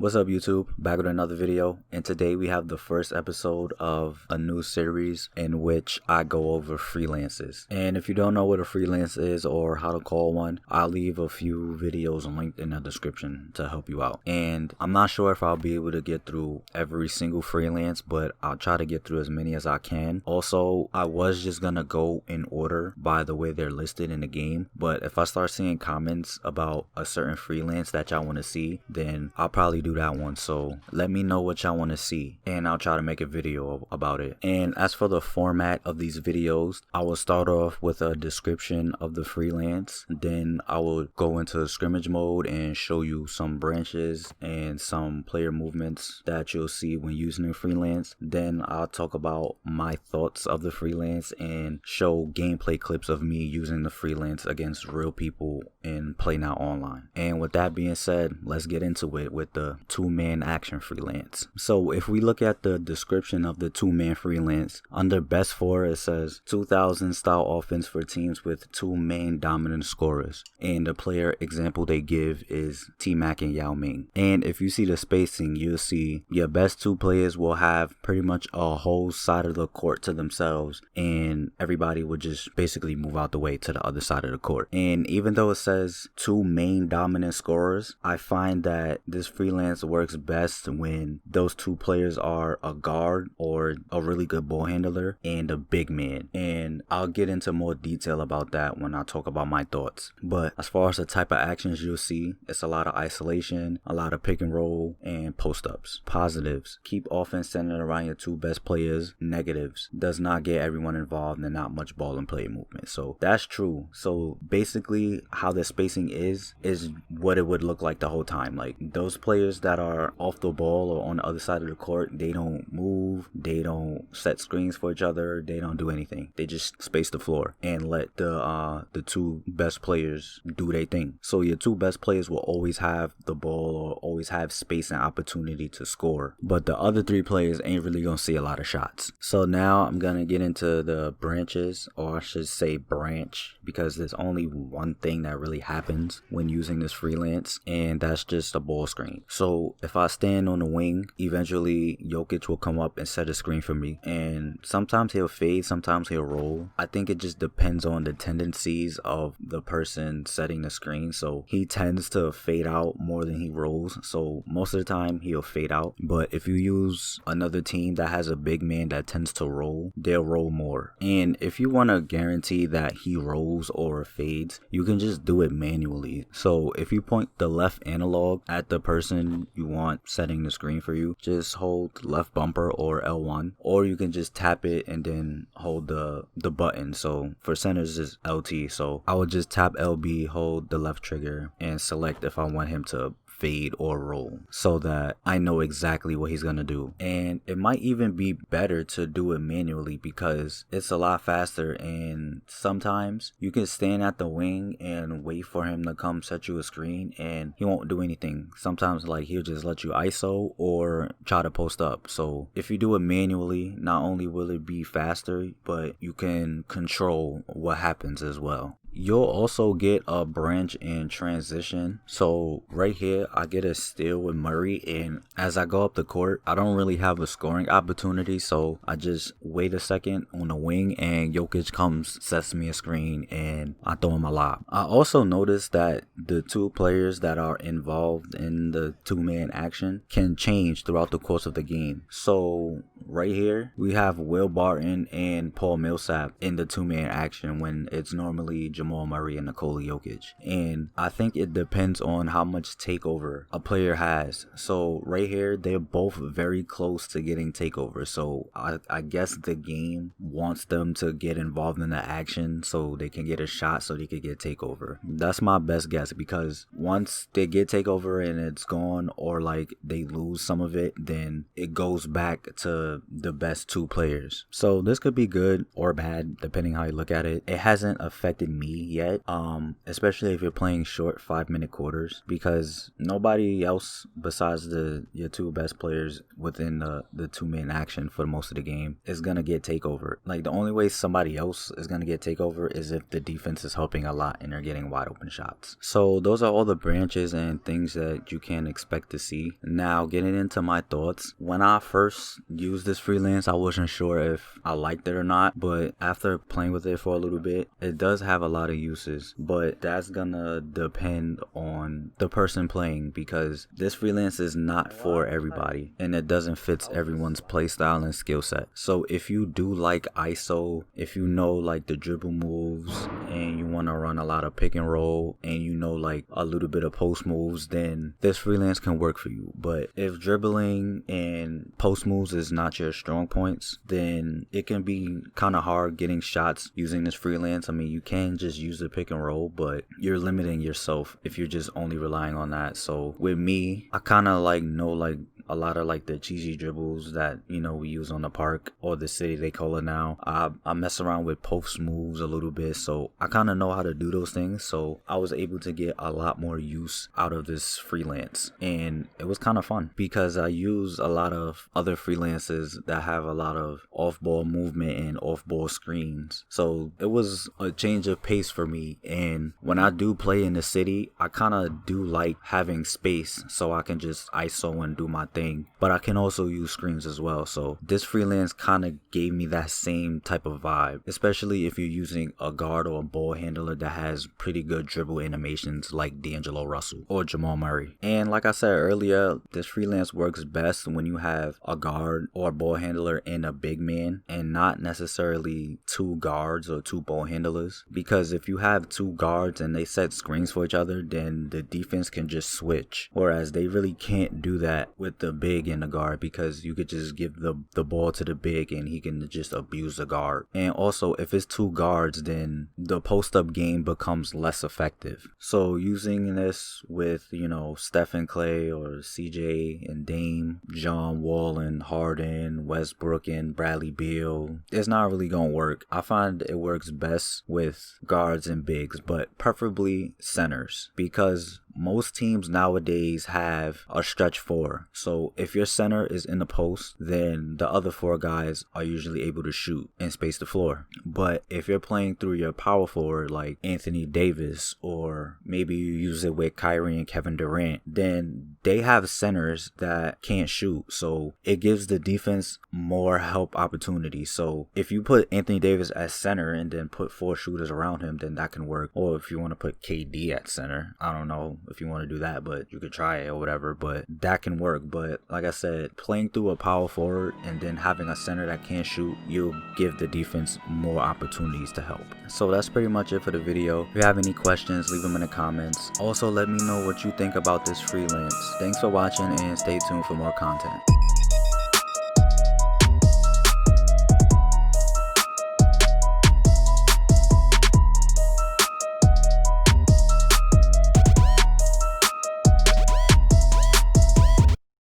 What's up YouTube? Back with another video, and today we have the first episode of a new series in which I go over freelances. And if you don't know what a freelance is or how to call one, I'll leave a few videos linked in the description to help you out. And I'm not sure if I'll be able to get through every single freelance, but I'll try to get through as many as I can. Also, I was just gonna go in order by the way they're listed in the game, but if I start seeing comments about a certain freelance that y'all want to see, then I'll probably do that one. So let me know what y'all want to see and I'll try to make a video about it. And as for the format of these videos, I will start off with a description of the freelance, then I will go into scrimmage mode and show you some branches and some player movements that you'll see when using the freelance. Then I'll talk about my thoughts of the freelance and show gameplay clips of me using the freelance against real people in Play Now Online. And with that being said, let's get into it with the two-man action freelance. So if we look at the description of the two-man freelance, under best four it says 2000 style offense for teams with two main dominant scorers, and the player example they give is T-Mac and Yao Ming. And if you see the spacing, you'll see your best two players will have pretty much a whole side of the court to themselves, and everybody would just basically move out the way to the other side of the court. And even though it says two main dominant scorers, I find that this freelance works best when those two players are a guard or a really good ball handler and a big man. And I'll get into more detail about that when I talk about my thoughts. But as far as the type of actions you'll see, it's a lot of isolation, a lot of pick and roll, and post-ups. Positives: keep offense centered around your two best players. Negatives: does not get everyone involved and not much ball and play movement. So that's true. So basically how the spacing is what it would look like the whole time. Like, those players that are off the ball or on the other side of the court, they don't move, they don't set screens for each other, they don't do anything. They just space the floor and let the two best players do their thing. So your two best players will always have the ball or always have space and opportunity to score, but the other three players ain't really gonna see a lot of shots. So now I'm gonna get into the branches, or I should say branch, because there's only one thing that really happens when using this freelance, and that's just a ball screen. So if I stand on the wing, eventually Jokic will come up and set a screen for me, and sometimes he'll fade, sometimes he'll roll. I think it just depends on the tendencies of the person setting the screen. So he tends to fade out more than he rolls, so most of the time he'll fade out. But if you use another team that has a big man that tends to roll, they'll roll more. And if you want to guarantee that he rolls or fades, you can just do it manually. So if you point the left analog at the person you want setting the screen for you, just hold left bumper or L1, or you can just tap it and then hold the button. So for centers is LT, so I would just tap LB, hold the left trigger, and select if I want him to fade or roll, so that I know exactly what he's gonna do. And it might even be better to do it manually because it's a lot faster, and sometimes you can stand at the wing and wait for him to come set you a screen and he won't do anything. Sometimes like he'll just let you ISO or try to post up. So if you do it manually, not only will it be faster, but you can control what happens as well. You'll also get a branch in transition. So right here I get a steal with Murray, and as I go up the court, I don't really have a scoring opportunity, so I just wait a second on the wing and Jokic comes, sets me a screen, and I throw him a lob. I also noticed that the two players that are involved in the two-man action can change throughout the course of the game. So right here we have Will Barton and Paul Millsap in the two-man action when it's normally Jamal Murray and Nikola Jokic. And I think it depends on how much takeover a player has. So right here they're both very close to getting takeover, so I guess the game wants them to get involved in the action so they can get a shot, so they can get takeover. That's my best guess, because once they get takeover and it's gone, or like they lose some of it, then it goes back to the best two players. So this could be good or bad depending how you look at it. It hasn't affected me yet, especially if you're playing short 5-minute quarters, because nobody else besides your two best players within the 2-minute action for most of the game is gonna get takeover. Like, the only way somebody else is gonna get takeover is if the defense is helping a lot and they're getting wide open shots. So those are all the branches and things that you can expect to see. Now, getting into my thoughts, when I first used this freelance, I wasn't sure if I liked it or not, but after playing with it for a little bit, it does have a lot of uses, but that's gonna depend on the person playing, because this freelance is not for everybody and it doesn't fit everyone's play style and skill set. So if you do like ISO, if you know like the dribble moves and you want to run a lot of pick and roll and you know like a little bit of post moves, then this freelance can work for you. But if dribbling and post moves is not your strong points, then it can be kind of hard getting shots using this freelance. I mean, you can just use the pick and roll, but you're limiting yourself if you're just only relying on that. So with me, I kind of like know like a lot of like the cheesy dribbles that, you know, we use on the park or the city they call it now. I mess around with post moves a little bit, so I kind of know how to do those things. So I was able to get a lot more use out of this freelance, and it was kind of fun because I use a lot of other freelances that have a lot of off-ball movement and off-ball screens. So it was a change of pace for me, and when I do play in the city, I kind of do like having space so I can just ISO and do my thing, but I can also use screens as well. So this freelance kind of gave me that same type of vibe, especially if you're using a guard or a ball handler that has pretty good dribble animations like D'Angelo Russell or Jamal Murray. And like I said earlier, this freelance works best when you have a guard or a ball handler and a big man, and not necessarily two guards or two ball handlers, because if you have two guards and they set screens for each other, then the defense can just switch, whereas they really can't do that with the big and the guard, because you could just give the ball to the big and he can just abuse the guard. And also, if it's two guards, then the post-up game becomes less effective. So using this with, you know, Steph and Clay or CJ and Dame, John Wall and Harden, Westbrook and Bradley Beal, it's not really gonna work. I find it works best with guards and bigs, but preferably centers, because most teams nowadays have a stretch four. So if your center is in the post, then the other four guys are usually able to shoot and space the floor. But if you're playing through your power forward like Anthony Davis, or maybe you use it with Kyrie and Kevin Durant, then they have centers that can't shoot. So it gives the defense more help opportunities. So if you put Anthony Davis as center and then put 4 shooters around him, then that can work. Or if you want to put KD at center, I don't know if you want to do that, but you could try it or whatever, but that can work. But like I said, playing through a power forward and then having a center that can't shoot, you'll give the defense more opportunities to help. So that's pretty much it for the video. If you have any questions, leave them in the comments. Also, let me know what you think about this freelance. Thanks for watching and stay tuned for more content.